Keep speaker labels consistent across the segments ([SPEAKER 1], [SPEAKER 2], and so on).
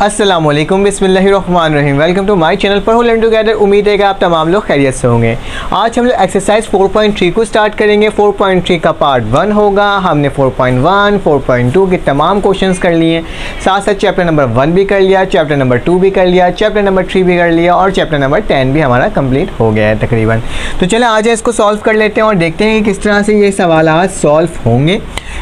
[SPEAKER 1] अस्सलामुअलैकुम बिस्मिल्लाहिर्रहमानिर्रहीम। Welcome to my channel पर लर्न टुगेदर। उम्मीद है कि आप तमाम लोग खैरियत से होंगे। आज हम लोग एक्सरसाइज 4.3 को स्टार्ट करेंगे। 4.3 का पार्ट 1 होगा। हमने 4.1, 4.2 के तमाम क्वेश्चंस कर लिए, साथ साथ चैप्टर नंबर 1 भी कर लिया, चैप्टर नंबर 2 भी कर लिया, चैप्टर नंबर 3 भी कर लिया और चैप्टर नंबर 10 भी हमारा कंप्लीट हो गया है तकरीबन। तो चले आज इसको सॉल्व कर लेते हैं और देखते हैं कि किस तरह से ये सवाल सॉल्व होंगे।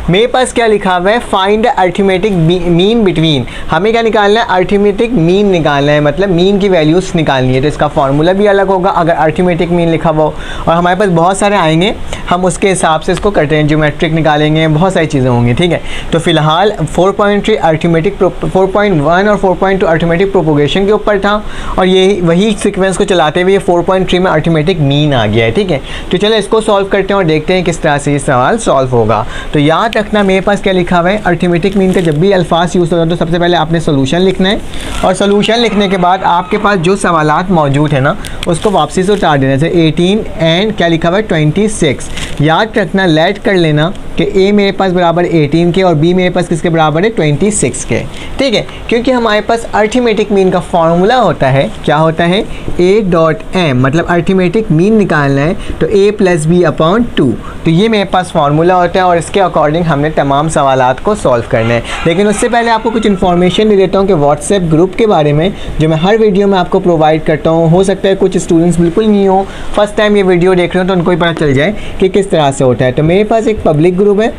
[SPEAKER 1] मेरे पास क्या लिखा हुआ है, फाइंड अरिथमेटिक मीन बिटवीन। हमें क्या निकालना है, अरिथमेटिक मीन निकालना है, मतलब मीन की वैल्यूज़ निकालनी है। तो इसका फार्मूला भी अलग होगा अगर अरिथमेटिक मीन लिखा हुआ हो, और हमारे पास बहुत सारे आएंगे, हम उसके हिसाब से इसको करते हैं। ज्योमेट्रिक निकालेंगे, बहुत सारी चीज़ें होंगी, ठीक है। तो फिलहाल 4.3 अरिथमेटिक 4.1 और 4.2 अरिथमेटिक प्रोपोगेशन के ऊपर था, और ये वही सीक्वेंस को चलाते हुए 4.3 में अरिथमेटिक मीन आ गया है, ठीक है। तो चलो इसको सॉल्व करते हैं और देखते हैं किस तरह से ये सवाल सॉल्व होगा। तो याद रखना मेरे पास क्या लिखा हुआ है, अरिथमेटिक मीन का जब भी अल्फाज यूज़ होता है तो सबसे पहले आपने सोल्यूशन लिखना है, और सोल्यूशन लिखने के बाद आपके पास जो सवालात मौजूद है ना उसको वापसी से उतार देना। जैसे 18 एंड क्या लिखा हुआ है 26। याद रखना, लेट कर लेना कि ए मेरे पास बराबर 18 के और बी मेरे पास किसके बराबर है 26 के, ठीक है। क्योंकि हमारे पास अरिथमेटिक मीन का फॉर्मूला होता है, क्या होता है, a.m, मतलब अरिथमेटिक मीन निकालना है तो a + b/2। तो ये मेरे पास फार्मूला होता है और इसके अकॉर्डिंग हमने तमाम सवालात को सॉल्व करना है। लेकिन उससे पहले आपको कुछ इन्फॉर्मेशन दे देता हूँ कि व्हाट्सएप ग्रुप के बारे में, जो मैं हर वीडियो में आपको प्रोवाइड करता हूँ। हो सकता है कुछ स्टूडेंट्स बिल्कुल नहीं हो, फर्स्ट टाइम ये वीडियो देख रहे हो, तो उनको ही पता चल जाए कि किस तरह से होता है। तो मेरे पास एक पब्लिक ग्रुप है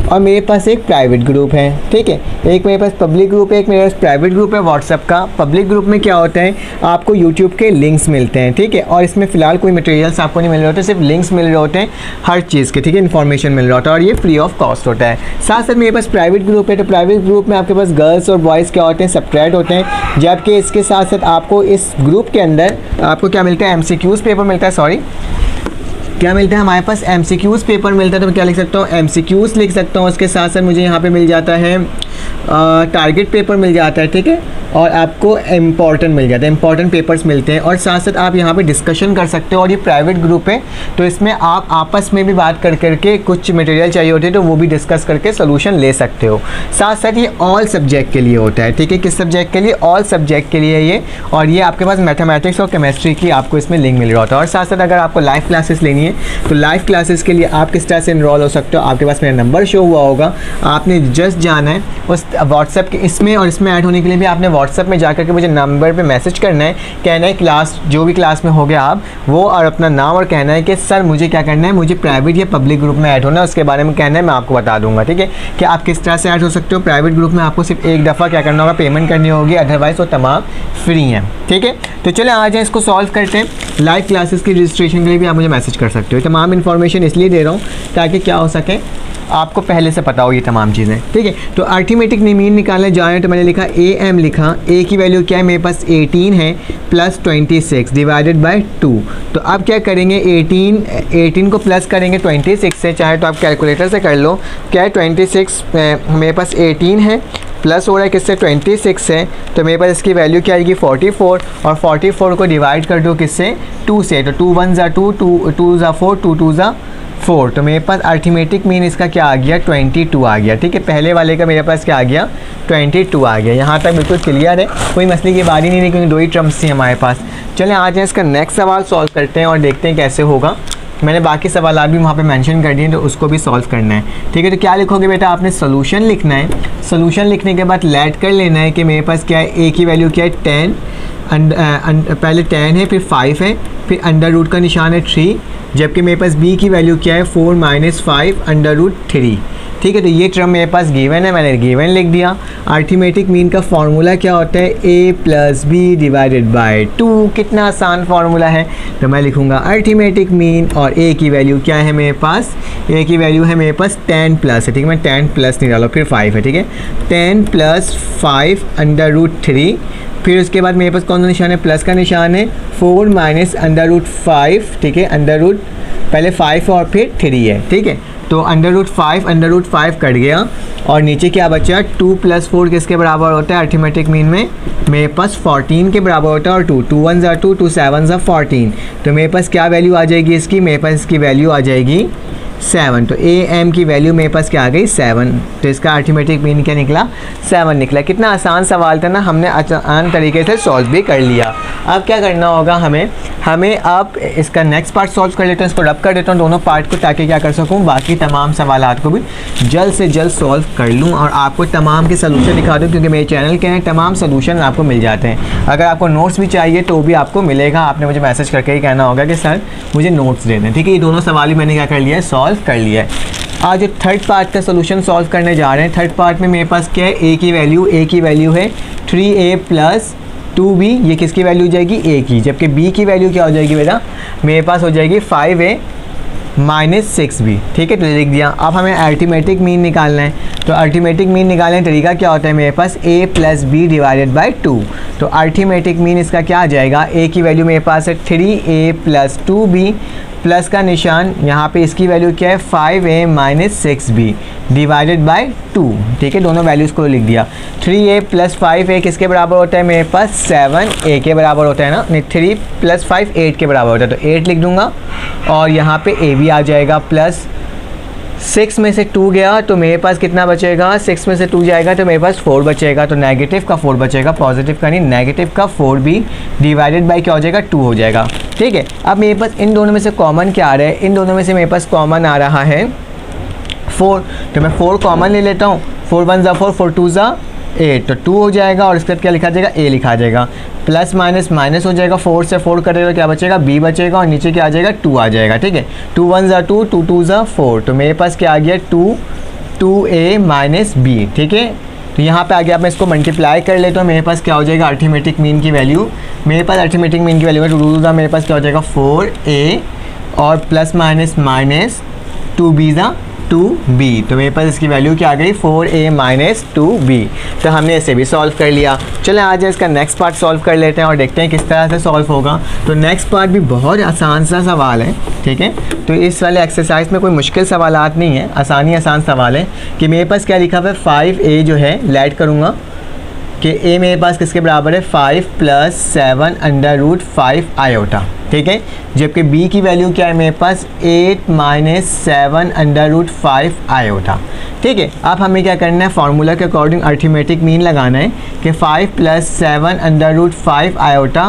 [SPEAKER 1] और मेरे पास एक प्राइवेट ग्रुप है, ठीक है। एक मेरे पास पब्लिक ग्रुप है, एक मेरे पास प्राइवेट ग्रुप है व्हाट्सएप का। पब्लिक ग्रुप में क्या होता है, आपको यूट्यूब के लिंक्स मिलते हैं, ठीक है, और इसमें फ़िलहाल कोई मटेरियल्स आपको नहीं मिल रहे होते, सिर्फ लिंक्स मिल रहे होते हैं हर चीज़ के, ठीक है, इन्फॉर्मेशन मिल रहा होता है, और ये फ्री ऑफ कॉस्ट होता है। साथ साथ मेरे पास प्राइवेट ग्रुप है, तो प्राइवेट ग्रुप में आपके पास गर्ल्स और बॉयज़ क्या होते हैं, सेपरेट होते हैं। जबकि इसके साथ साथ आपको इस ग्रुप के अंदर आपको क्या मिलता है, MCQs पेपर मिलता है, सॉरी क्या मिलता है, हमारे पास MCQs पेपर मिलता है। तो मैं क्या लिख सकता हूँ, MCQs लिख सकता हूँ। उसके साथ साथ मुझे यहाँ पे मिल जाता है टारगेट पेपर मिल जाता है, ठीक है, और आपको इम्पॉर्टेंट मिल जाता है, इंपॉर्टेंट पेपर्स मिलते हैं। और साथ साथ आप यहाँ पे डिस्कशन कर सकते हो, और ये प्राइवेट ग्रुप है तो इसमें आप आपस में भी बात कर करके कुछ मटेरियल चाहिए होते हैं तो वो भी डिस्कस करके सोल्यूशन ले सकते हो। साथ साथ ये ऑल सब्जेक्ट के लिए होता है, ठीक है, किस सब्जेक्ट के लिए, ऑल सब्जेक्ट के लिए ये। और ये आपके पास मैथमेटिक्स और केमिस्ट्री की आपको इसमें लिंक मिल रहा होता है। और साथ साथ अगर आपको लाइव क्लासेस लेनी है तो लाइव क्लासेस के लिए आप किस तरह से इनरोल हो सकते हो, आपके पास मेरा नंबर शो हुआ होगा, आपने जस्ट जाना है उस व्हाट्सएप के इसमें, और इसमें ऐड होने के लिए भी आपने व्हाट्सएप में जाकर के मुझे नंबर पे मैसेज करना है, कहना है क्लास जो भी क्लास में हो गया आप वो, और अपना नाम, और कहना है कि सर मुझे क्या करना है, मुझे प्राइवेट या पब्लिक ग्रुप में ऐड होना है, उसके बारे में कहना है, मैं आपको बता दूंगा, ठीक है, कि आप किस तरह से ऐड हो सकते हो। प्राइवेट ग्रुप में आपको सिर्फ एक दफ़ा क्या करना होगा, पेमेंट करनी होगी, अदरवाइज़ वो तमाम फ्री हैं, ठीक है। तो चले आ जाए इसको सॉल्व करते हैं। लाइव क्लासेस की रजिस्ट्रेशन के लिए भी आप मुझे मैसेज कर सकते हो। तमाम इन्फॉर्मेशन इसलिए दे रहा हूँ ताकि क्या हो सके, आपको पहले से पता हो ये तमाम चीज़ें, ठीक है। तो अरिथमेटिक मीन निकालने जाए तो मैंने लिखा AM लिखा, A की वैल्यू क्या है, मेरे पास 18 है प्लस 26 डिवाइडेड बाय 2। तो अब क्या करेंगे, 18 को प्लस करेंगे 26 से, चाहे तो आप कैलकुलेटर से कर लो। क्या है 26, मेरे पास 18 है प्लस हो रहा है किससे, 26 है, तो मेरे पास इसकी वैल्यू क्या आएगी 44, और 44 को डिवाइड कर दो किससे, 2 से, तो 2 1 = 2, 2 = 4, 2 2 = 4। तो मेरे पास अरिथमेटिक मीन इसका क्या आ गया, 22 आ गया, ठीक है। पहले वाले का मेरे पास क्या आ गया, 22 आ गया। यहाँ तक बिल्कुल क्लियर है, कोई मसले की बात ही नहीं, क्योंकि दो ही टर्म्स थी हमारे पास। चलें आ जाए इसका नेक्स्ट सवाल सॉल्व करते हैं और देखते हैं कैसे होगा। मैंने बाकी सवाल भी वहाँ पे मेंशन कर दिए, तो उसको भी सॉल्व करना है, ठीक है। तो क्या लिखोगे बेटा, आपने सोल्यूशन लिखना है। सोल्यूशन लिखने के बाद लेट कर लेना है कि मेरे पास क्या है, A की वैल्यू क्या है 10, पहले 10 है, फिर 5 है, फिर अंडर रूट का निशान है 3, जबकि मेरे पास B की वैल्यू क्या है 4 - 5 √3, ठीक है। तो ये टर्म मेरे पास गिवन है, मैंने गिवन लिख दिया। अरिथमेटिक मीन का फार्मूला क्या होता है, A + B डिवाइडेड बाय 2। कितना आसान फार्मूला है। तो मैं लिखूंगा अरिथमेटिक मीन, और A की वैल्यू क्या है मेरे पास, A की वैल्यू है मेरे पास 10 प्लस है, ठीक है, मैं 10 प्लस नहीं डाला, फिर 5 है, ठीक है, 10 + 5 √3। फिर उसके बाद मेरे पास कौन सा निशान है, प्लस का निशान है, 4 - √5, ठीक है, अंडर रूट पहले 5 और फिर 3 है, ठीक है। तो √5 कट गया, और नीचे क्या बचा, 2 + 4 किसके बराबर होता है, अरिथमेटिक मीन में मेरे पास 14 के बराबर होता है, और 2 1 = 2, 2 7 = 14। तो मेरे पास क्या वैल्यू आ जाएगी इसकी, मेरे पास इसकी वैल्यू आ जाएगी 7। तो ए एम की वैल्यू मेरे पास क्या आ गई 7। तो इसका अर्थमेटिक मीन क्या निकला 7 निकला। कितना आसान सवाल था ना, हमने आसान तरीके से सॉल्व भी कर लिया। अब क्या करना होगा हमें अब इसका नेक्स्ट पार्ट सॉल्व कर लेते हैं। इसको रब कर देता हूँ दोनों पार्ट को, ताकि क्या कर सकूँ बाकी तमाम सवालात को भी जल्द से जल्द सॉल्व कर लूँ और आपको तमाम के सलूशन दिखा दूँ, क्योंकि मेरे चैनल के हैं तमाम सलूशन आपको मिल जाते हैं। अगर आपको नोट्स भी चाहिए तो भी आपको मिलेगा। आपने मुझे मैसेज करके ही कहना होगा कि सर मुझे नोट्स दे दें, ठीक है। ये दोनों सवाल ही मैंने क्या कर लिया है, सॉल्व कर लिया है। आज जो थर्ड पार्ट का सोल्यूशन सॉल्व करने जा रहे हैं, थर्ड पार्ट में मेरे पास क्या है, ए की वैल्यू है 3a + 2b। ये किसकी वैल्यू हो जाएगी, ए की। जबकि b की वैल्यू क्या हो जाएगी बेटा, मेरे पास हो जाएगी 5a - 6b, ठीक है। तो लिख दिया। अब हमें अर्थमेटिक मीन निकालना है। तो अर्थमेटिक मीन निकालने का तरीका क्या होता है, मेरे पास a + b / 2। तो अर्थमेटिक मीन इसका क्या आ जाएगा, a की वैल्यू मेरे पास है 3a + 2b, प्लस का निशान यहाँ पे इसकी वैल्यू क्या है 5a - 6b / 2, ठीक है। दोनों वैल्यूज़ को लिख दिया। 3a + 5a किसके बराबर होता है, मेरे पास 7a के बराबर होता है ना, नहीं 3 + 5 8 के बराबर होता है। तो 8 लिख दूंगा और यहाँ पे a भी आ जाएगा। प्लस 6 में से 2 गया तो मेरे पास कितना बचेगा, 6 में से 2 जाएगा तो मेरे पास 4 बचेगा। तो नेगेटिव का 4 बचेगा, पॉजिटिव का नहीं, नेगेटिव का 4b / क्या हो जाएगा 2 हो जाएगा, ठीक है। अब मेरे पास इन दोनों में से कॉमन क्या आ रहा है, इन दोनों में से मेरे पास कॉमन आ रहा है 4। तो मैं 4 कॉमन ले लेता हूँ। 4 × 1 = 4, 4 × 2 = 8, तो 2 हो जाएगा और इसके बाद क्या लिखा जाएगा, a लिखा जाएगा। प्लस माइनस माइनस हो जाएगा, 4 से 4 करेगा क्या बचेगा, b बचेगा और नीचे क्या आ जाएगा 2 आ जाएगा, ठीक है। 2 × 1 = 2, 2 × 2 = 4। तो मेरे पास क्या आ गया 2a - b, ठीक है। तो यहाँ पे आ गया। अब मैं इसको मल्टीप्लाई कर लेता हूँ। मेरे पास क्या हो जाएगा अर्थमेटिक मीन की वैल्यू, मेरे पास अर्थमेटिक मीन की वैल्यू है 2 × 2 = मेरे पास क्या हो जाएगा 4a और plus minus minus 2b = 2b। तो मेरे पास इसकी वैल्यू क्या आ गई 4a - 2b। तो हमने इसे भी सॉल्व कर लिया। चलें आज इसका नेक्स्ट पार्ट सॉल्व कर लेते हैं और देखते हैं किस तरह से सॉल्व होगा। तो नेक्स्ट पार्ट भी बहुत आसान सा सवाल है, ठीक है। तो इस वाले एक्सरसाइज में कोई मुश्किल सवालात नहीं है, आसान सवाल है। कि मेरे पास क्या लिखा हुआ है 5a जो है लेट करूँगा कि a मेरे पास किसके बराबर है 5 + 7 √ 5 आयोटा, ठीक है। जबकि b की वैल्यू क्या है मेरे पास 8 - 7 √ 5 आयोटा, ठीक है। अब हमें क्या करना है, फार्मूला के अकॉर्डिंग अर्थमेटिक मीन लगाना है कि 5 + 7 √ 5 आयोटा।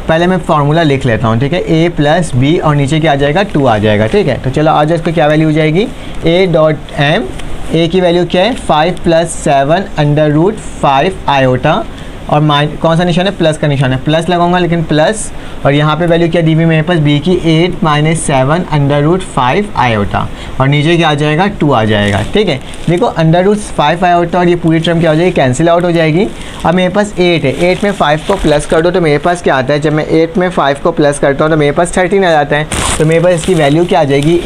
[SPEAKER 1] पहले मैं फार्मूला लिख लेता हूँ, ठीक है। a + b और नीचे क्या आ जाएगा 2 आ जाएगा, ठीक है। तो चलो आज इसको क्या वैल्यू हो जाएगी a.m। a की वैल्यू क्या है 5 + 7 √ 5 आयोटा और कौन सा निशान है, प्लस का निशान है, प्लस लगाऊंगा लेकिन प्लस। और यहाँ पे वैल्यू क्या दी हुई मेरे पास b की 8 - 7 √ 5 आयोटा और नीचे क्या आ जाएगा 2 आ जाएगा, ठीक है। देखो √5 आयोटा और ये पूरी टर्म क्या हो जाएगी, कैंसिल आउट हो जाएगी। अब मेरे पास 8 है, 8 में 5 को प्लस कर दो तो मेरे पास क्या आता है, जब मैं 8 में 5 को प्लस करता हूँ तो मेरे पास 13 आ जाता है। तो मेरे पास इसकी वैल्यू क्या आ जाएगी,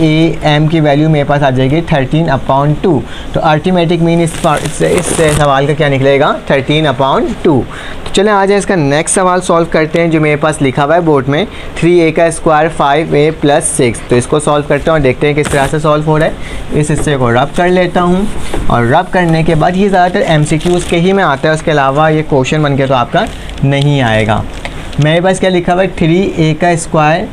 [SPEAKER 1] am की वैल्यू मेरे पास आ जाएगी 13/2। तो अर्थमेटिक मीन इस सवाल का क्या निकलेगा 13/2। तो चलें आ जाए इसका नेक्स्ट सवाल सॉल्व करते हैं जो मेरे पास लिखा हुआ है बोर्ड में 3a² 5a + 6। तो इसको सॉल्व करते हैं और देखते हैं किस तरह से सॉल्व हो रहा है। इस हिस्से को रब कर लेता हूँ और रब करने के बाद ये ज़्यादातर MCQs के ही में आता है, उसके अलावा ये क्वेश्चन बन के तो आपका नहीं आएगा। मेरे पास क्या लिखा हुआ है 3a² -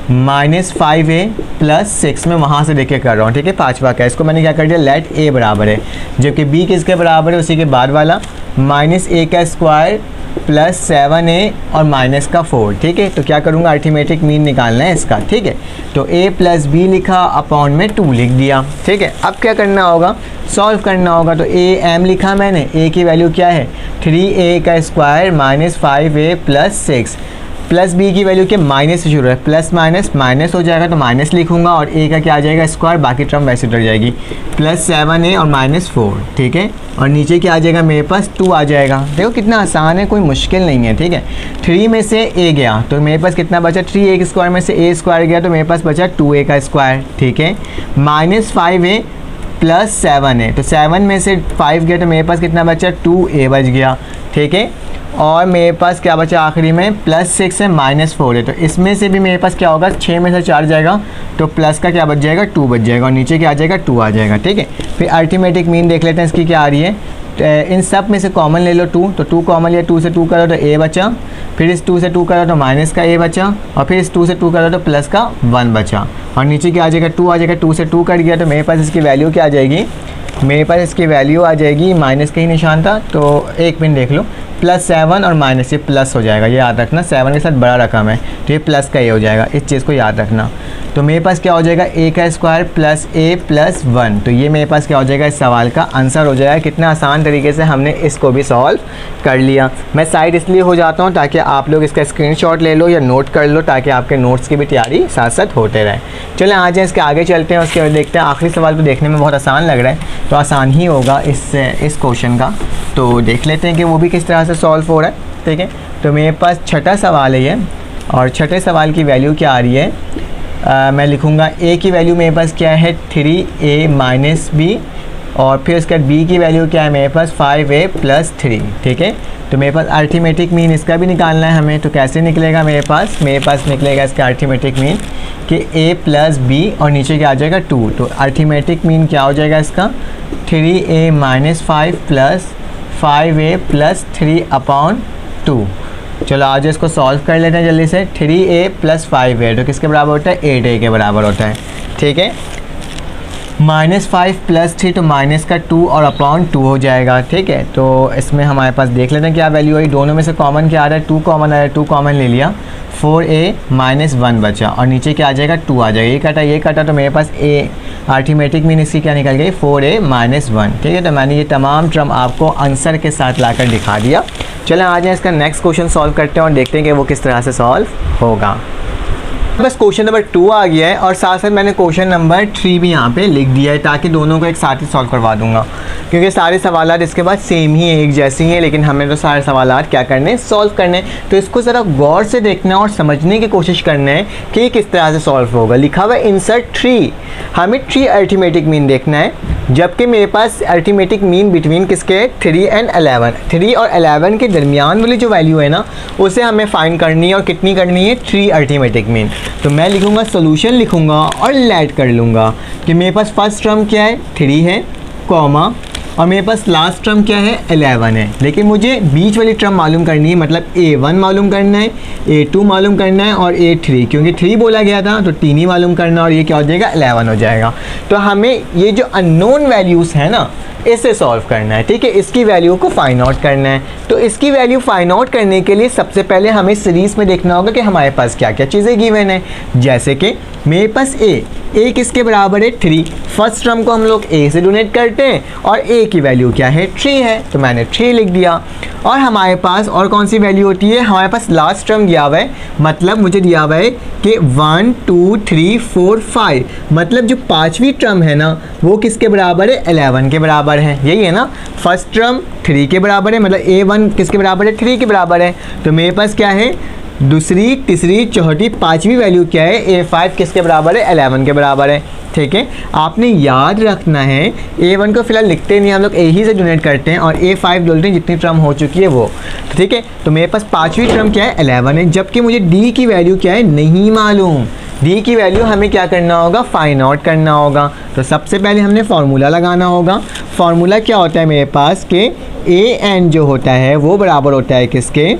[SPEAKER 1] 5a + 6 में वहाँ से देख के कर रहा हूँ, ठीक है। 5वां का इसको मैंने क्या कर दिया, लेट a बराबर है, जबकि b किसके बराबर है उसी के बाद वाला -a² + 7a और माइनस का 4, ठीक है। तो क्या करूँगा अर्थमेटिक मीन निकालना है इसका, ठीक है। तो a + b लिखा अपॉन में 2 लिख दिया, ठीक है। अब क्या करना होगा, सॉल्व करना होगा। तो am लिखा मैंने, a की वैल्यू क्या है 3a² - 5a + 6 प्लस b की वैल्यू के माइनस से शुरू है, प्लस माइनस माइनस हो जाएगा तो माइनस लिखूंगा और a का क्या आ जाएगा स्क्वायर, बाकी टर्म वैसे उतर जाएगी +7a और -4, ठीक है। और नीचे क्या आ जाएगा मेरे पास 2 आ जाएगा। देखो कितना आसान है, कोई मुश्किल नहीं है, ठीक है। 3 में से a गया तो मेरे पास कितना बचा, 3a के स्क्वायर में से a² गया तो मेरे पास बचा 2a का स्क्वायर, ठीक है। -5a + 7a, तो 7 में से 5 गया तो मेरे पास कितना बचा 2a बच गया, ठीक है। और मेरे पास क्या बचा आखिरी में, +6 है -4 है, तो इसमें से भी मेरे पास क्या होगा, 6 में से 4 जाएगा तो प्लस का क्या बच जाएगा, 2 बच जाएगा और नीचे क्या आ जाएगा, 2 आ जाएगा। ठीक है, फिर अर्थमेटिक मीन देख लेते हैं इसकी क्या आ रही है। इन सब में से कॉमन ले लो 2, तो 2 कॉमन लिया, 2 से 2 करो तो a बचा, फिर इस 2 से 2 करो तो माइनस का a बचा, और फिर इस 2 से 2 करो तो प्लस का 1 बचा, और नीचे क्या आ जाएगा, 2 आ जाएगा। 2 से 2 कट गया तो मेरे पास इसकी वैल्यू क्या आ जाएगी, मेरे पास इसकी वैल्यू आ जाएगी, माइनस का ही निशान था तो एक मिनट देख लो, +7 और माइनस ये प्लस हो जाएगा, ये याद रखना, 7 के साथ बड़ा रकम है तो ये प्लस का ये हो जाएगा, इस चीज़ को याद रखना। तो मेरे पास क्या हो जाएगा, a का स्क्वायर + a + 1, तो ये मेरे पास क्या हो जाएगा, इस सवाल का आंसर हो जाएगा। कितना आसान तरीके से हमने इसको भी सॉल्व कर लिया। मैं साइड इसलिए हो जाता हूँ ताकि आप लोग इसका स्क्रीनशॉट ले लो या नोट कर लो, ताकि आपके नोट्स की भी तैयारी साथ साथ होते रहे। चलें आ जाए इसके आगे चलते हैं, उसके बाद देखते हैं। आखिरी सवाल तो देखने में बहुत आसान लग रहा है, तो आसान ही होगा इस क्वेश्चन का, तो देख लेते हैं कि वो भी किस तरह से सॉल्व हो रहा है। ठीक है, तो मेरे पास छठा सवाल है ये, और छठे सवाल की वैल्यू क्या आ रही है, मैं लिखूँगा a की वैल्यू मेरे पास क्या है, 3a - b, और फिर उसके बाद b की वैल्यू क्या है मेरे पास, 5a + 3। ठीक है, तो मेरे पास अर्थमेटिक मीन इसका भी निकालना है हमें, तो कैसे निकलेगा, मेरे पास निकलेगा इसका अर्थमेटिक मीन कि a + b और नीचे क्या आ जाएगा 2, तो अर्थमेटिक मीन क्या हो जाएगा इसका, 3a - 5 + 5a + 3/2। चलो आज इसको सॉल्व कर लेते हैं जल्दी से। 3a + 5a तो किसके बराबर होता है, 8a के बराबर होता है। ठीक है, -5 + 3 तो माइनस का 2 और /2 हो जाएगा। ठीक है, तो इसमें हमारे पास देख लेते हैं क्या वैल्यू आई, दोनों में से कॉमन क्या आ रहा है, 2 कॉमन आ रहा है, 2 कॉमन ले लिया, 4a - 1 बचा, और नीचे क्या आ जाएगा, 2 आ जाएगा, ये कटा तो मेरे पास a अर्थमेटिक मीन इसकी क्या निकल गई, 4a - 1। ठीक है, तो मैंने ये तमाम टर्म आपको आंसर के साथ लाकर दिखा दिया। चलें आ जाए इसका नेक्स्ट क्वेश्चन सॉल्व करते हैं और देखते हैं कि वो किस तरह से सॉल्व होगा। बस क्वेश्चन नंबर 2 आ गया है और साथ साथ मैंने क्वेश्चन नंबर 3 भी यहाँ पे लिख दिया है, ताकि दोनों को एक साथ ही सॉल्व करवा दूंगा, क्योंकि सारे सवालात इसके बाद सेम ही है, एक जैसे ही हैं, लेकिन हमें तो सारे सवालात क्या करने हैं, सॉल्व करने हैं। तो इसको ज़रा गौर से देखना और समझने की कोशिश करना है कि ये किस तरह से सॉल्व होगा। लिखा हुआ है इंसर्ट 3, हमें 3 अर्थमेटिक मीन देखना है, जबकि मेरे पास अर्थमेटिक मीन बिटवीन किसके, 3 और 11, 3 और 11 के दरमियान वाली जो वैल्यू है ना, उसे हमें फाइंड करनी है, और कितनी करनी है, 3 अर्थमेटिक मीन। तो मैं लिखूंगा सॉल्यूशन लिखूंगा और लेट कर लूँगा कि मेरे पास फर्स्ट टर्म क्या है, 3 है, कॉमा, और मेरे पास लास्ट टर्म क्या है, 11 है, लेकिन मुझे बीच वाली टर्म मालूम करनी है, मतलब a1 मालूम करना है, a2 मालूम करना है और a3, क्योंकि 3 बोला गया था तो 3 ही मालूम करना, और ये क्या हो जाएगा, 11 हो जाएगा। तो हमें ये जो अननोन वैल्यूज़ है ना, इसे सॉल्व करना है। ठीक है, इसकी वैल्यू को फाइंड आउट करना है। तो इसकी वैल्यू फाइंड आउट करने के लिए सबसे पहले हमें सीरीज़ में देखना होगा कि हमारे पास क्या क्या चीज़ें गिवन है। जैसे कि मेरे पास a किसके बराबर है, 3, फर्स्ट टर्म को हम लोग a से डोनेट करते हैं और a की वैल्यू क्या है, 3 है, तो मैंने 3 लिख दिया। और हमारे पास और कौन सी वैल्यू होती है, हमारे पास लास्ट टर्म दिया हुआ है, मतलब मुझे दिया हुआ है कि 1 2 3 4 5, मतलब जो पाँचवीं टर्म है ना, वो किसके बराबर है, 11 के बराबर है, यही है ना। फर्स्ट टर्म 3 के बराबर है, मतलब a1 किसके बराबर है, 3 के बराबर है, तो मेरे पास क्या है, दूसरी, तीसरी, चौथी, पांचवी वैल्यू क्या है, a5 किसके बराबर है, 11 के बराबर है। ठीक है, आपने याद रखना है, a1 को फिलहाल लिखते नहीं, हम लोग a ही से डोनेट करते हैं, और a5 बोलते हैं जितनी टर्म हो चुकी है वो। ठीक है, तो मेरे पास पांचवी टर्म क्या है, 11 है, जबकि मुझे d की वैल्यू क्या है, नहीं मालूम। d की वैल्यू हमें क्या करना होगा, फाइंड आउट करना होगा। तो सबसे पहले हमने फार्मूला लगाना होगा। फार्मूला क्या होता है मेरे पास कि an जो होता है वो बराबर होता है किसके,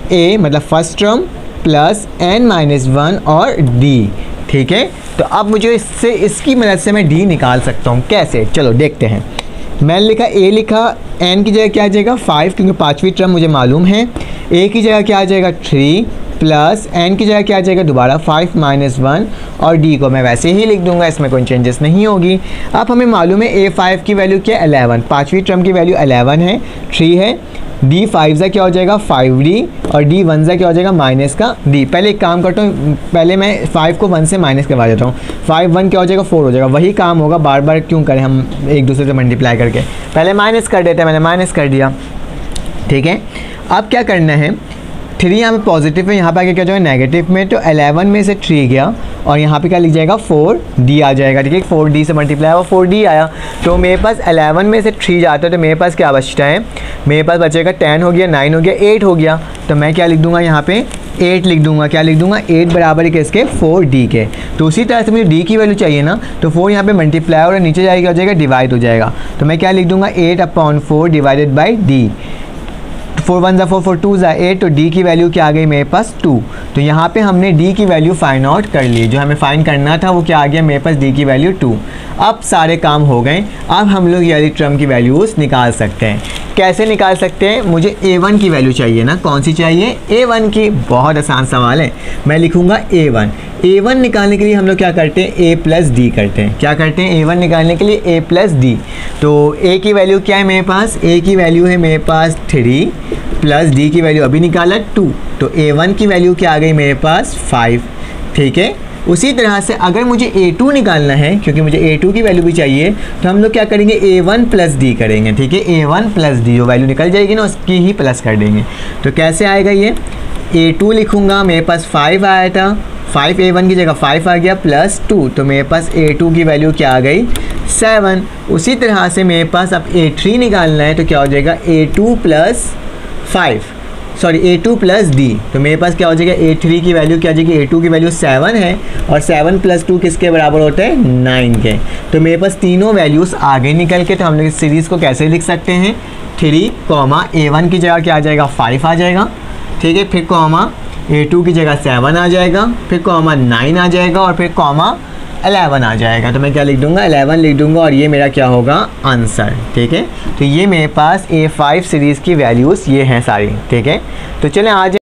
[SPEAKER 1] a मतलब फर्स्ट टर्म प्लस n-1 और d। ठीक है, तो अब मुझे इसकी मदद से मैं d निकाल सकता हूँ। कैसे, चलो देखते हैं। मैंने लिखा a लिखा, n की जगह क्या आ जाएगा 5, क्योंकि पाँचवीं टर्म मुझे मालूम है। a की जगह क्या आ जाएगा 3, प्लस n की जगह क्या आ जाएगा दोबारा 5 - 1, और d को मैं वैसे ही लिख दूंगा, इसमें कोई चेंजेस नहीं होगी। अब हमें मालूम है a5 की वैल्यू क्या है, 11, पाँचवीं टर्म की वैल्यू 11 है, 3 है, d5 ज़ा क्या हो जाएगा 5d, और d1 ज़ा क्या हो जाएगा माइनस का d। पहले एक काम करता हूँ, पहले मैं 5 को 1 से माइनस करवा देता हूँ, 5 1 क्या हो जाएगा 4 हो जाएगा, वही काम होगा, बार बार क्यों करें हम एक दूसरे से मल्टीप्लाई करके, पहले माइनस कर देते हैं, मैंने माइनस कर दिया। ठीक है, अब क्या करना है, 3 यहाँ पे पॉजिटिव है, यहाँ पे आगे क्या जो है नेगेटिव में, तो 11 में से 3 गया और यहाँ पे क्या लिख जाएगा 4D आ जाएगा, ठीक है। 4D से मल्टीप्लाई हुआ 4D आया, तो मेरे पास 11 में से 3 जाता है तो मेरे पास क्या बचता है, मेरे पास बचेगा 10 हो गया, 9 हो गया, 8 हो गया। तो मैं क्या लिख दूंगा यहाँ पे 8 लिख दूंगा, क्या लिख दूंगा 8 बराबर है किसके 4D के। तो उसी तरह से मुझे D की वैल्यू चाहिए ना, तो 4 यहाँ पे मल्टीप्लाई और नीचे जाएगा, हो जाएगा डिवाइड हो जाएगा। तो मैं क्या लिख दूंगा 8/4 डिवाइडेड बाई D। 4 1 4 4 2 8, तो D की वैल्यू क्या आ गई मेरे पास 2। तो यहाँ पे हमने D की वैल्यू फाइंड आउट कर ली, जो हमें फाइंड करना था वो क्या आ गया मेरे पास D की वैल्यू 2। अब सारे काम हो गए, अब हम लोग ये वाली टर्म की वैल्यूज़ निकाल सकते हैं। कैसे निकाल सकते हैं, मुझे A1 की वैल्यू चाहिए ना, कौन सी चाहिए A1 की। बहुत आसान सवाल है, मैं लिखूँगा A1 निकालने के लिए हम लोग क्या करते हैं A प्लस D करते हैं। क्या करते हैं A1 निकालने के लिए A प्लस D। तो A की वैल्यू क्या है मेरे पास, A की वैल्यू है मेरे पास 3 प्लस D की वैल्यू अभी निकाला 2, तो A1 की वैल्यू क्या आ गई मेरे पास 5, ठीक है। उसी तरह से अगर मुझे A2 निकालना है, क्योंकि मुझे A2 की वैल्यू भी चाहिए, तो हम लोग क्या करेंगे A1 प्लस D करेंगे, ठीक है। A1 प्लस D जो वैल्यू निकल जाएगी ना उसकी ही प्लस कर देंगे। तो कैसे आएगा ये, A2 लिखूँगा, मेरे पास 5 आया था, 5 A1 की जगह 5 आ गया प्लस 2, तो मेरे पास A2 की वैल्यू क्या आ गई 7। उसी तरह से मेरे पास अब A3 निकालना है, तो क्या हो जाएगा A2 plus 5, sorry A2 plus D। तो मेरे पास क्या हो जाएगा A3 की वैल्यू क्या आ जाएगी, A2 की वैल्यू 7 है और 7 प्लस 2 किसके बराबर होता है 9 के। तो मेरे पास तीनों वैल्यूज़ आगे निकल के, तो हम लोग इस सीरीज़ को कैसे लिख सकते हैं 3, A1 की जगह क्या आ जाएगा 5 आ जाएगा, ठीक है। फिर कॉमा A2 की जगह 7 आ जाएगा, फिर कॉमा 9 आ जाएगा और फिर कॉमा 11 आ जाएगा। तो मैं क्या लिख दूंगा 11 लिख दूंगा और ये मेरा क्या होगा आंसर, ठीक है। तो ये मेरे पास A5 सीरीज़ की वैल्यूज़ ये हैं सारी, ठीक है। तो चलें आज